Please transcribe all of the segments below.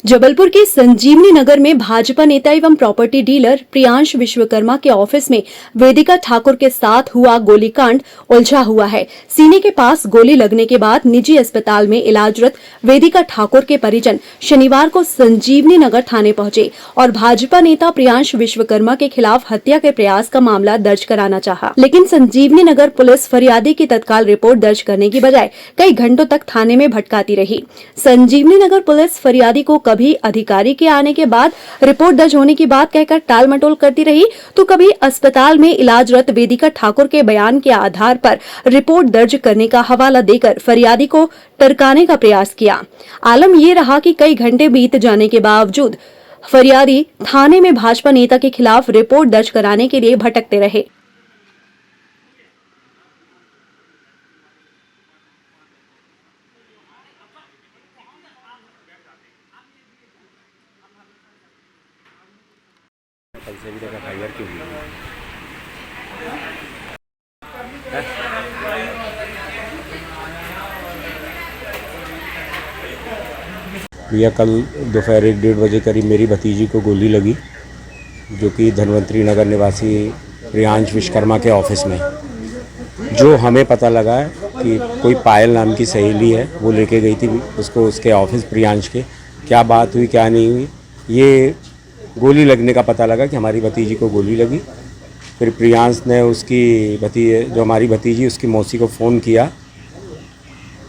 जबलपुर के संजीवनी नगर में भाजपा नेता एवं प्रॉपर्टी डीलर प्रियांश विश्वकर्मा के ऑफिस में वेदिका ठाकुर के साथ हुआ गोलीकांड उलझा हुआ है। सीने के पास गोली लगने के बाद निजी अस्पताल में इलाजरत वेदिका ठाकुर के परिजन शनिवार को संजीवनी नगर थाने पहुंचे और भाजपा नेता प्रियांश विश्वकर्मा के खिलाफ हत्या के प्रयास का मामला दर्ज कराना चाहा, लेकिन संजीवनी नगर पुलिस फरियादी की तत्काल रिपोर्ट दर्ज करने की बजाय कई घंटों तक थाने में भटकाती रही। संजीवनी नगर पुलिस फरियादी को कभी अधिकारी के आने के बाद रिपोर्ट दर्ज होने की बात कहकर टाल मटोल करती रही, तो कभी अस्पताल में इलाजरत वेदिका ठाकुर के बयान के आधार पर रिपोर्ट दर्ज करने का हवाला देकर फरियादी को टरकाने का प्रयास किया। आलम ये रहा कि कई घंटे बीत जाने के बावजूद फरियादी थाने में भाजपा नेता के खिलाफ रिपोर्ट दर्ज कराने के लिए भटकते रहे। कल से अभी तक एफआईआर क्यों हुई है? भैया कल दोपहर 1-1:30 बजे करीब मेरी भतीजी को गोली लगी, जो कि धन्वंतरी नगर निवासी प्रियांश विश्वकर्मा के ऑफिस में। जो हमें पता लगा है कि कोई पायल नाम की सहेली है, वो लेके गई थी उसको उसके ऑफिस प्रियांश के। क्या बात हुई क्या नहीं हुई, ये गोली लगने का पता लगा कि हमारी भतीजी को गोली लगी। फिर प्रियांश ने जो हमारी भतीजी उसकी मौसी को फ़ोन किया,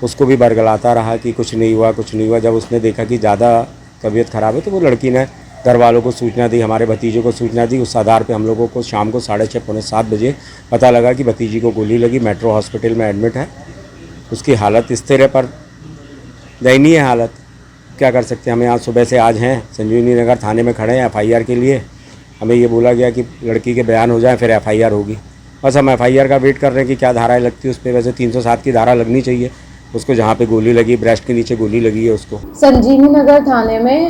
उसको भी बरगलाता रहा कि कुछ नहीं हुआ कुछ नहीं हुआ। जब उसने देखा कि ज़्यादा तबीयत ख़राब है तो वो लड़की ने घर वालों को सूचना दी, हमारे भतीजे को सूचना दी। उस आधार पे हम लोगों को शाम को 6:30 पौने 7 बजे पता लगा कि भतीजी को गोली लगी, मेट्रो हॉस्पिटल में एडमिट है। उसकी हालत स्थिर है पर दयनीय हालत। क्या कर सकते हैं, हमें यहाँ सुबह से आज हैं संजीवनी नगर थाने में खड़े हैं एफआईआर के लिए। हमें ये बोला गया कि लड़की के बयान हो जाए फिर एफआईआर होगी। बस हम एफआईआर का वेट कर रहे हैं कि क्या धाराएं लगती है उस पर। वैसे 307 की धारा लगनी चाहिए उसको, जहाँ पे गोली लगी, ब्रेस्ट के नीचे गोली लगी है उसको। संजीवनी नगर थाने में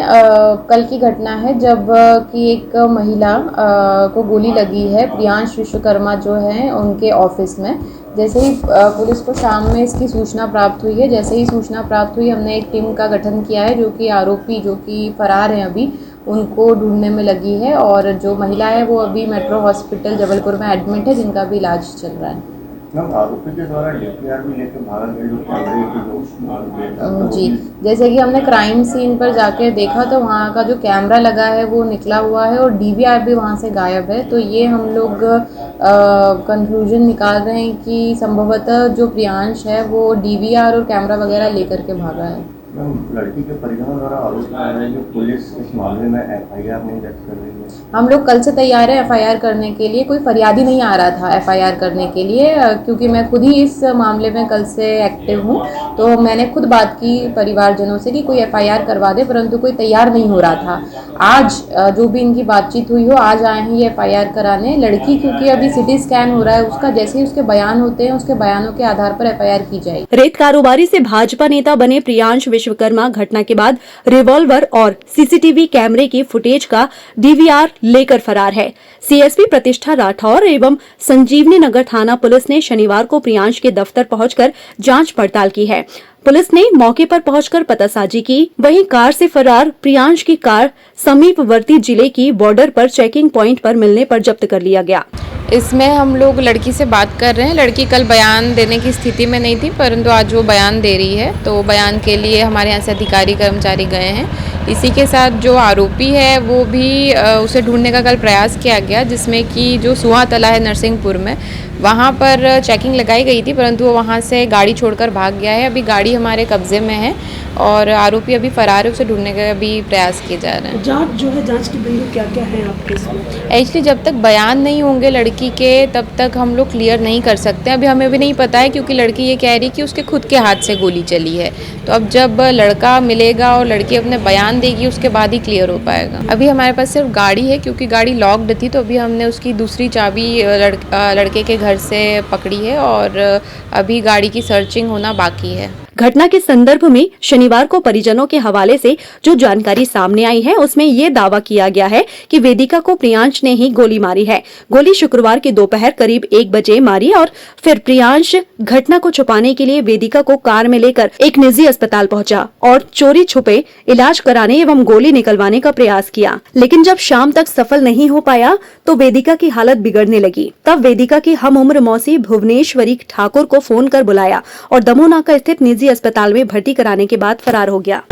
कल की घटना है जब कि एक महिला को गोली लगी है प्रियांश विश्वकर्मा जो हैं उनके ऑफिस में। जैसे ही पुलिस को शाम में इसकी सूचना प्राप्त हुई है, जैसे ही सूचना प्राप्त हुई हमने एक टीम का गठन किया है जो कि आरोपी जो कि फरार हैं अभी उनको ढूंढने में लगी है। और जो महिला है वो अभी मेट्रो हॉस्पिटल जबलपुर में एडमिट है, जिनका भी इलाज चल रहा है। आरोपी के द्वारा डीपीआर भी लेकर भागल गए जो कैमरे की जी, जैसे कि हमने क्राइम सीन पर जाकर देखा तो वहाँ का जो कैमरा लगा है वो निकला हुआ है और डीवीआर भी वहाँ से गायब है। तो ये हम लोग कंक्लूजन निकाल रहे हैं कि संभवतः जो प्रियांश है वो डीवीआर और कैमरा वगैरह लेकर के भागा है। लड़की के परिजनों द्वारा आरोप लगाया है कि पुलिस इस मामले में एफआईआर नहीं दर्ज कर रही है। हम लोग कल से तैयार है एफआईआर करने के लिए। कोई फरियादी नहीं आ रहा था एफआईआर करने के लिए, क्योंकि मैं खुद ही इस मामले में कल से एक्टिव हूँ। तो मैंने खुद बात की परिवारजनों से कि कोई एफआईआर करवा दे, परंतु कोई तैयार नहीं हो रहा था। आज जो भी इनकी बातचीत हुई हो, आज आए हैं ये एफआईआर कराने। लड़की क्योंकि अभी सिटी स्कैन हो रहा है उसका, जैसे ही उसके बयान होते हैं उसके बयानों के आधार पर एफआईआर की जाएगी। रेत कारोबारी से भाजपा नेता बने प्रियांश विश्वकर्मा घटना के बाद रिवॉल्वर और सीसीटीवी कैमरे की फुटेज का डीवीआर लेकर फरार है। सीएसपी प्रतिष्ठा राठौर एवं संजीवनी नगर थाना पुलिस ने शनिवार को प्रियांश के दफ्तर पहुंचकर जांच पड़ताल की है। पुलिस ने मौके पर पहुंचकर पतासाजी की। वहीं कार से फरार प्रियांश की कार समीपवर्ती जिले की बॉर्डर पर चेकिंग पॉइंट पर मिलने पर जब्त कर लिया गया। इसमें हम लोग लड़की से बात कर रहे हैं। लड़की कल बयान देने की स्थिति में नहीं थी, परंतु आज वो बयान दे रही है। तो बयान के लिए हमारे यहाँ से अधिकारी कर्मचारी गए हैं। इसी के साथ जो आरोपी है वो भी उसे ढूंढने का कल प्रयास किया गया, जिसमें कि जो सुहा तला है नरसिंहपुर में, वहाँ पर चेकिंग लगाई गई थी, परंतु वो वहाँ से गाड़ी छोड़कर भाग गया है। अभी गाड़ी हमारे कब्जे में है और आरोपी अभी फरार है, उसे ढूंढने का अभी प्रयास किए जा रहे हैं। जांच की बिंदु क्या क्या है आपके इसमें? एक्चुअली जब तक बयान नहीं होंगे लड़की के तब तक हम लोग क्लियर नहीं कर सकते। अभी हमें भी नहीं पता है, क्योंकि लड़की ये कह रही कि उसके खुद के हाथ से गोली चली है। तो अब जब लड़का मिलेगा और लड़की अपने बयान देगी उसके बाद ही क्लियर हो पाएगा। अभी हमारे पास सिर्फ गाड़ी है, क्योंकि गाड़ी लॉक्ड थी, तो अभी हमने उसकी दूसरी चाबी लड़के के घर से पकड़ी है और अभी गाड़ी की सर्चिंग होना बाकी है। घटना के संदर्भ में शनिवार को परिजनों के हवाले से जो जानकारी सामने आई है उसमें ये दावा किया गया है कि वेदिका को प्रियांश ने ही गोली मारी है। गोली शुक्रवार की दोपहर करीब 1 बजे मारी और फिर प्रियांश घटना को छुपाने के लिए वेदिका को कार में लेकर एक निजी अस्पताल पहुंचा और चोरी छुपे इलाज कराने एवं गोली निकलवाने का प्रयास किया। लेकिन जब शाम तक सफल नहीं हो पाया तो वेदिका की हालत बिगड़ने लगी। तब वेदिका की हम उम्र मौसी भुवनेश्वरी ठाकुर को फोन कर बुलाया और दमोनाका स्थित निजी अस्पताल में भर्ती कराने के बाद फरार हो गया।